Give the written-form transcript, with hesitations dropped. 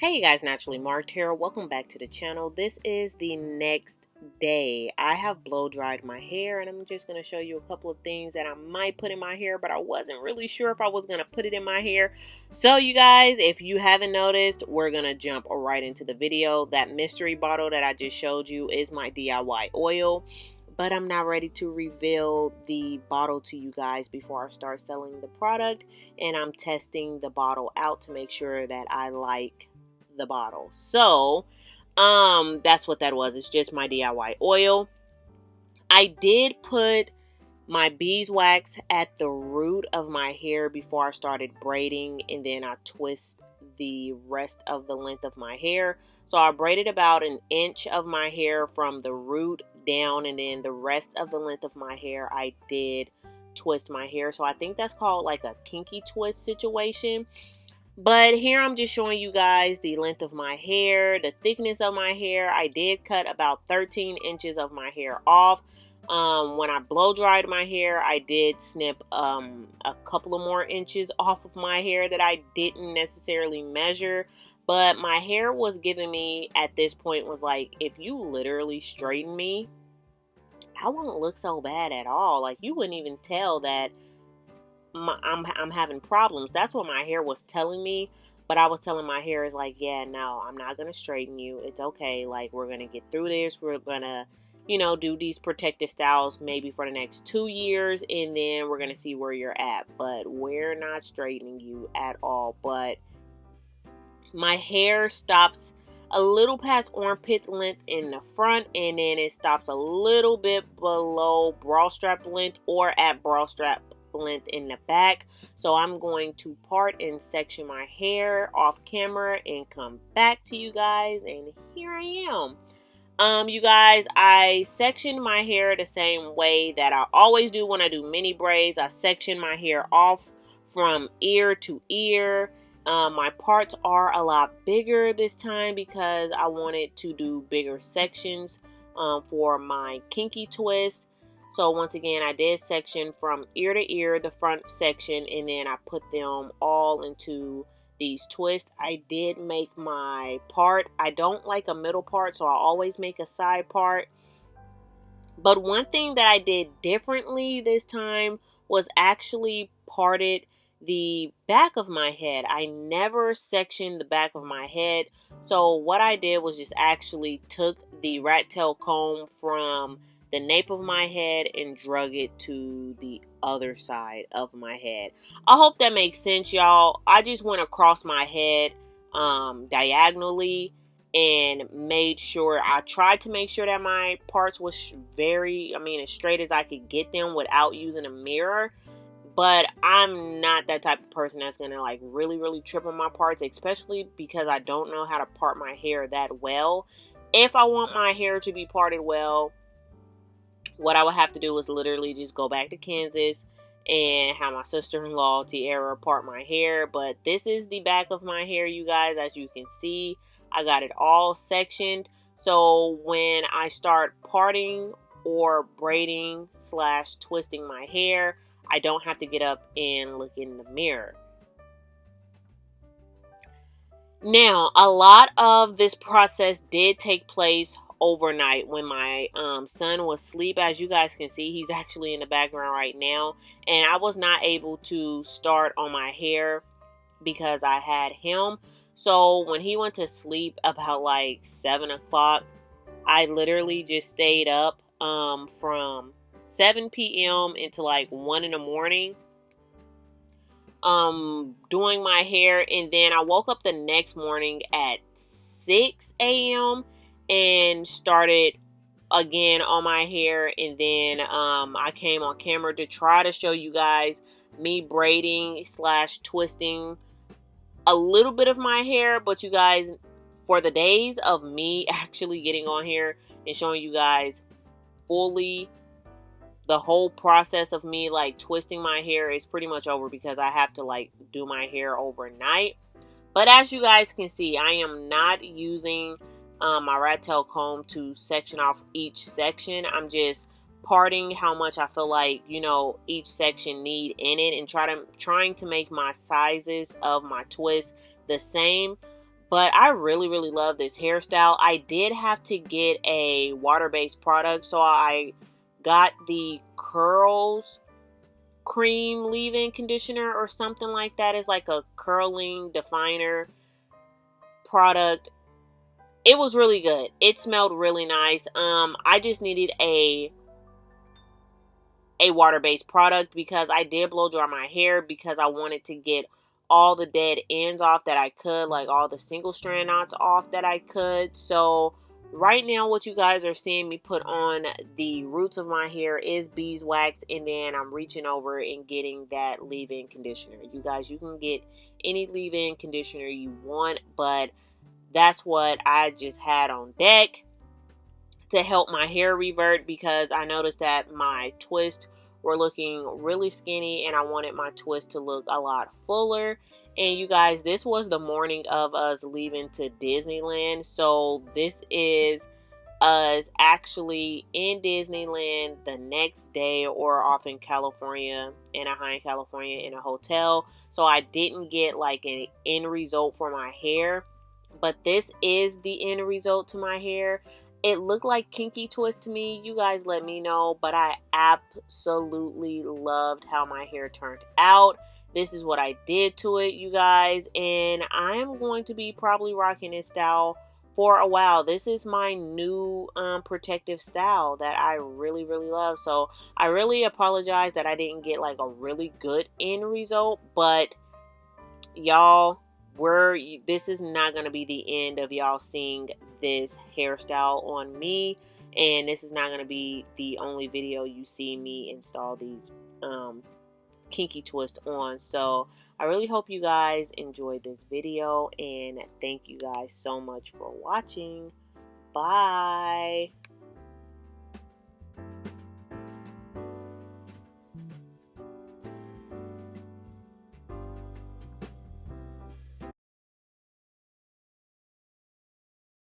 Hey you guys, Naturally Marked here. Welcome back to the channel. This is the next day. I have blow dried my hair and I'm just going to show you a couple of things that I might put in my hair, but I wasn't really sure if I was going to put it in my hair. So you guys, if you haven't noticed, we're going to jump right into the video. That mystery bottle that I just showed you is my DIY oil. But I'm not ready to reveal the bottle to you guys before I start selling the product. And I'm testing the bottle out to make sure that I like the bottle. So that's what that was. It's just my DIY oil. I did put my beeswax at the root of my hair before I started braiding, and then I twist the rest of the length of my hair. So I braided about an inch of my hair from the root down, and then the rest of the length of my hair I did twist my hair. So I think that's called like a kinky twist situation. But here I'm just showing you guys the length of my hair, the thickness of my hair. I did cut about 13 inches of my hair off. When I blow dried my hair, I did snip a couple of more inches off of my hair that I didn't necessarily measure. But my hair was giving me, at this point, was like, if you literally straighten me, I won't look so bad at all. Like, you wouldn't even tell that I'm having problems. That's what my hair was telling me. But I was telling my hair is like, yeah, no, I'm not going to straighten you. It's okay. Like, we're going to get through this. We're going to, do these protective styles maybe for the next 2 years. And then we're going to see where you're at. But we're not straightening you at all. But my hair stops a little past armpit length in the front. And then it stops a little bit below bra strap length or at bra strap length in the back. So I'm going to part and section my hair off camera and come back to you guys, and here I am. You guys, I sectioned my hair the same way that I always do when I do mini braids. I section my hair off from ear to ear. My parts are a lot bigger this time because I wanted to do bigger sections for my kinky twist. So once again, I did section from ear to ear, the front section, and then I put them all into these twists. I did make my part. I don't like a middle part, so I always make a side part. But one thing that I did differently this time was actually parted the back of my head. I never sectioned the back of my head. So what I did was just actually took the rat tail comb from the nape of my head and drug it to the other side of my head. I hope that makes sense, y'all. I just went across my head diagonally and made sure, I tried to make sure that my parts was as straight as I could get them without using a mirror. But I'm not that type of person that's going to like really trip on my parts, especially because I don't know how to part my hair that well. If I want my hair to be parted well, what I would have to do is literally just go back to Kansas and have my sister-in-law, Tiara, part my hair. But this is the back of my hair, you guys. As you can see, I got it all sectioned. So when I start parting or braiding / twisting my hair, I don't have to get up and look in the mirror. Now, a lot of this process did take place overnight when my son was asleep. As you guys can see, he's actually in the background right now, and I was not able to start on my hair because I had him. So when he went to sleep about like 7 o'clock, I literally just stayed up from 7 p.m. until like 1 in the morning doing my hair. And then I woke up the next morning at 6 a.m. and started again on my hair. And then I came on camera to try to show you guys me braiding / twisting a little bit of my hair. But you guys, for the days of me actually getting on here and showing you guys fully the whole process of me like twisting my hair is pretty much over because I have to like do my hair overnight. But as you guys can see, I am not using my rat tail comb to section off each section. I'm just parting how much I feel like, each section need in it, and trying to make my sizes of my twist the same. But I really, really love this hairstyle. I did have to get a water-based product, so I got the Curls Cream leave-in conditioner or something like that. It's like a curling definer product. It was really good. It smelled really nice. I just needed a water-based product because I did blow dry my hair because I wanted to get all the dead ends off that I could, like all the single strand knots off that I could. So right now what you guys are seeing me put on the roots of my hair is beeswax, and then I'm reaching over and getting that leave-in conditioner. You guys, you can get any leave-in conditioner you want, but that's what I just had on deck to help my hair revert, because I noticed that my twists were looking really skinny and I wanted my twist to look a lot fuller. And you guys, this was the morning of us leaving to Disneyland. So this is us actually in Disneyland the next day, or off in California, Anaheim, California, in a hotel. So I didn't get like an end result for my hair, but this is the end result to my hair. It looked like kinky twist to me. You guys let me know, but I absolutely loved how my hair turned out. This is what I did to it, you guys, and I am going to be probably rocking this style for a while. This is my new protective style that I really, really love. So I really apologize that I didn't get like a really good end result, but y'all, this is not going to be the end of y'all seeing this hairstyle on me, and this is not going to be the only video you see me install these kinky twist on. So I really hope you guys enjoyed this video, and thank you guys so much for watching. Bye.